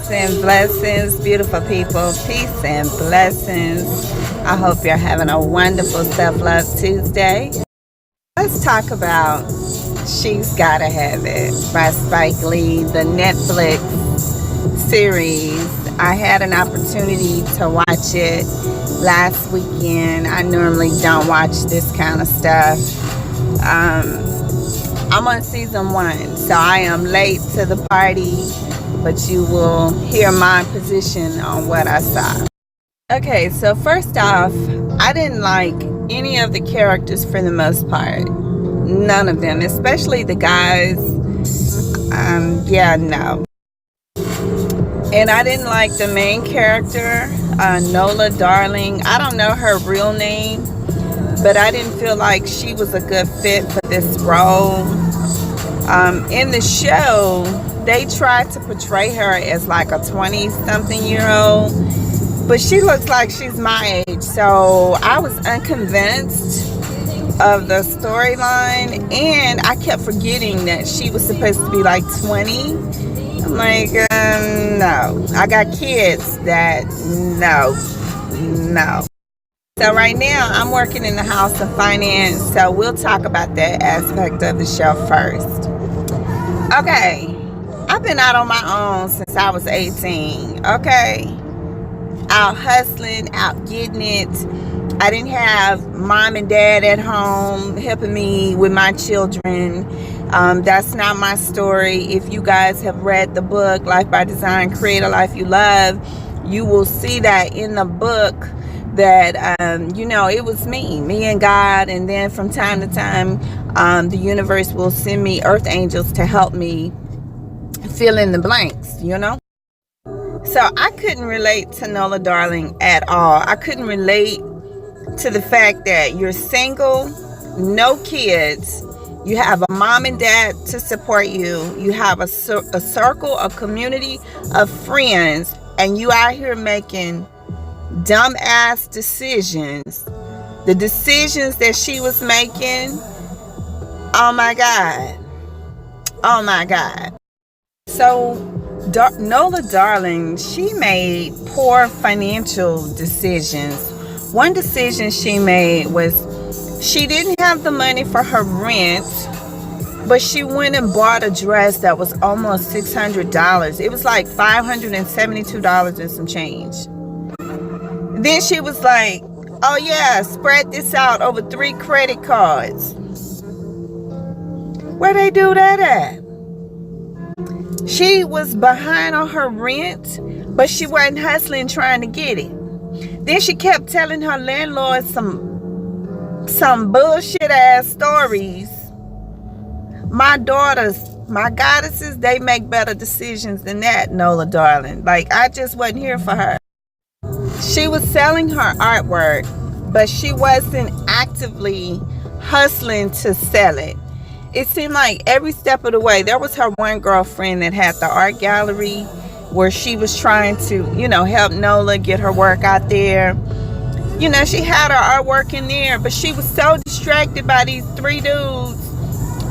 Peace and blessings, beautiful people. Peace and blessings. I hope you're having a wonderful Self-Love Tuesday. Let's talk about She's Gotta Have It by Spike Lee, the Netflix series. I had an opportunity to watch it last weekend. I normally don't watch this kind of stuff. I'm on season 1, so I am late to the party, but you will hear my position on what I saw. Okay, so first off, I didn't like any of the characters for the most part. None of them, especially the guys. No. And I didn't like the main character, Nola Darling. I don't know her real name, but I didn't feel like she was a good fit for this role. In the show, they tried to portray her as like a 20-something-year-old, but she looks like she's my age, so I was unconvinced of the storyline, and I kept forgetting that she was supposed to be like 20. I'm like, no. I got kids that, no. So right now, I'm working in the House of Finance, so we'll talk about that aspect of the show first. Okay, I've been out on my own since I was 18, okay? Out hustling, out getting it. I didn't have mom and dad at home helping me with my children. That's not my story. If you guys have read the book, Life by Design, Create a Life You Love, you will see that in the book that, it was me and God. And then from time to time, the universe will send me earth angels to help me fill in the blanks, So I couldn't relate to Nola Darling at all. I couldn't relate to the fact that you're single, no kids, you have a mom and dad to support you, you have a circle, a community of friends, and you out here making dumbass decisions. The decisions that she was making, oh my God. So Nola Darling, she made poor financial decisions. One decision she made was she didn't have the money for her rent, but she went and bought a dress that was almost $600. It was like $572 and some change. Then she was like, oh yeah, spread this out over 3 credit cards. Where they do that at? She was behind on her rent, but she wasn't hustling trying to get it. Then she kept telling her landlord some bullshit ass stories. My daughters, my goddesses, they make better decisions than that, Nola Darling. Like, I just wasn't here for her. She was selling her artwork, but she wasn't actively hustling to sell it. It seemed like every step of the way, there was her one girlfriend that had the art gallery where she was trying to, help Nola get her work out there. She had her artwork in there, but she was so distracted by these 3 dudes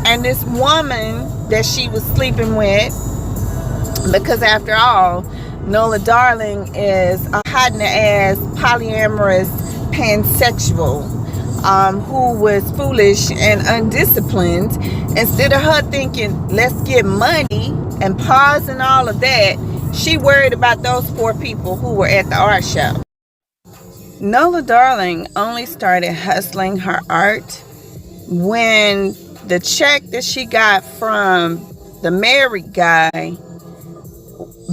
and this woman that she was sleeping with, because after all, Nola Darling is a hot-in-the-ass, polyamorous, pansexual, who was foolish and undisciplined. Instead of her thinking, let's get money and pause and all of that, she worried about those 4 people who were at the art show. Nola Darling only started hustling her art when the check that she got from the married guy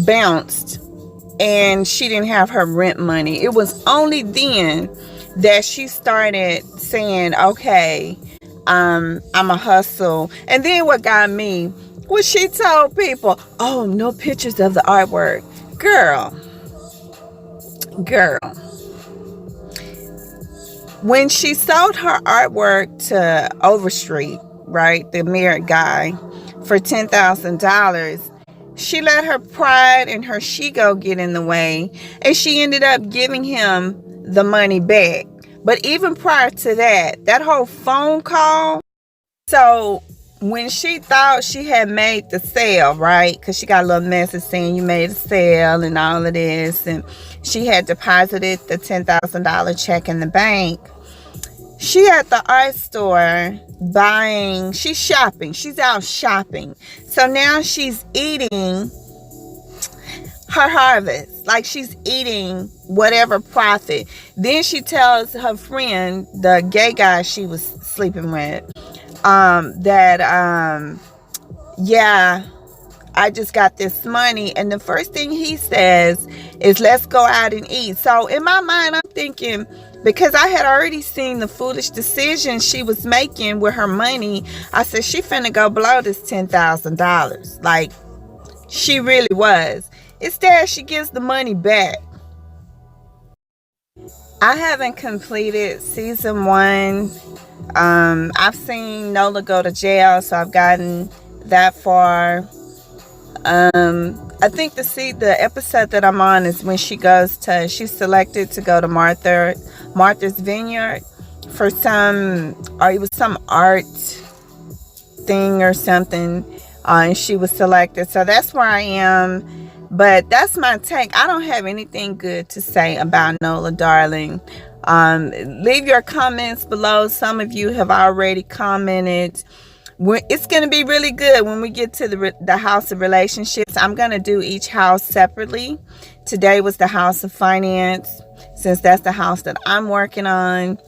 bounced and she didn't have her rent money. It was only then that she started saying, okay, I'm a hustle. And then what got me was she told people, oh, no pictures of the artwork. Girl. When she sold her artwork to Overstreet, right, the married guy, for $10,000, she let her pride and her ego get in the way, and she ended up giving him the money back. But even prior to that whole phone call, so when she thought she had made the sale, right? Because she got a little message saying you made a sale and all of this, and she had deposited the $10,000 check in the bank. She at the art store buying, she's shopping, she's out shopping. So now she's eating her harvest, like she's eating whatever profit. Then she tells her friend, the gay guy she was sleeping with, that yeah, I just got this money. And the first thing he says is, let's go out and eat. So in my mind, I'm thinking, because I had already seen the foolish decisions she was making with her money, I said, she finna go blow this $10,000. Like, she really was. Instead, she gives the money back. I haven't completed season 1. I've seen Nola go to jail, so I've gotten that far. I think the episode that I'm on is when she's selected to go to Martha's Vineyard for some art thing or something, and she was selected. So that's where I am. But that's my take. I don't have anything good to say about Nola Darling. Leave your comments below. Some of you have already commented. It's going to be really good when we get to the house of relationships. I'm going to do each house separately. Today was the house of finance, since that's the house that I'm working on.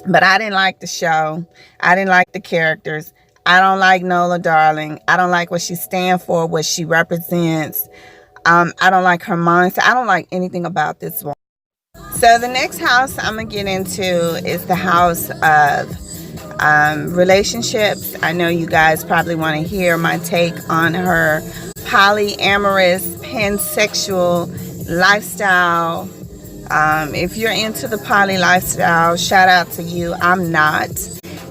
But I didn't like the show. I didn't like the characters. I don't like Nola Darling. I don't like what she stands for, what she represents. I don't like her mindset. I don't like anything about this one. So the next house I'm going to get into is the house of relationships. I know you guys probably want to hear my take on her polyamorous, pansexual lifestyle. If you're into the poly lifestyle, shout out to you. I'm not.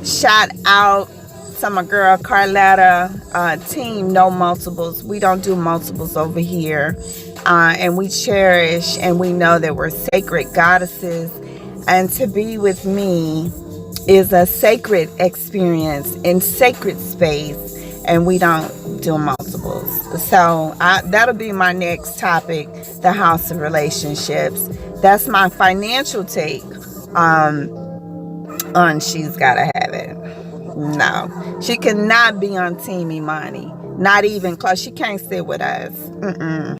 Shout out to my girl Carletta, team no multiples. We don't do multiples over here. And we cherish and we know that we're sacred goddesses. And to be with me is a sacred experience in sacred space. And we don't do multiples. So that'll be my next topic, the house of relationships. That's my financial take on She's Gotta Have It. No, she cannot be on Team Imani. Not even close. She can't sit with us.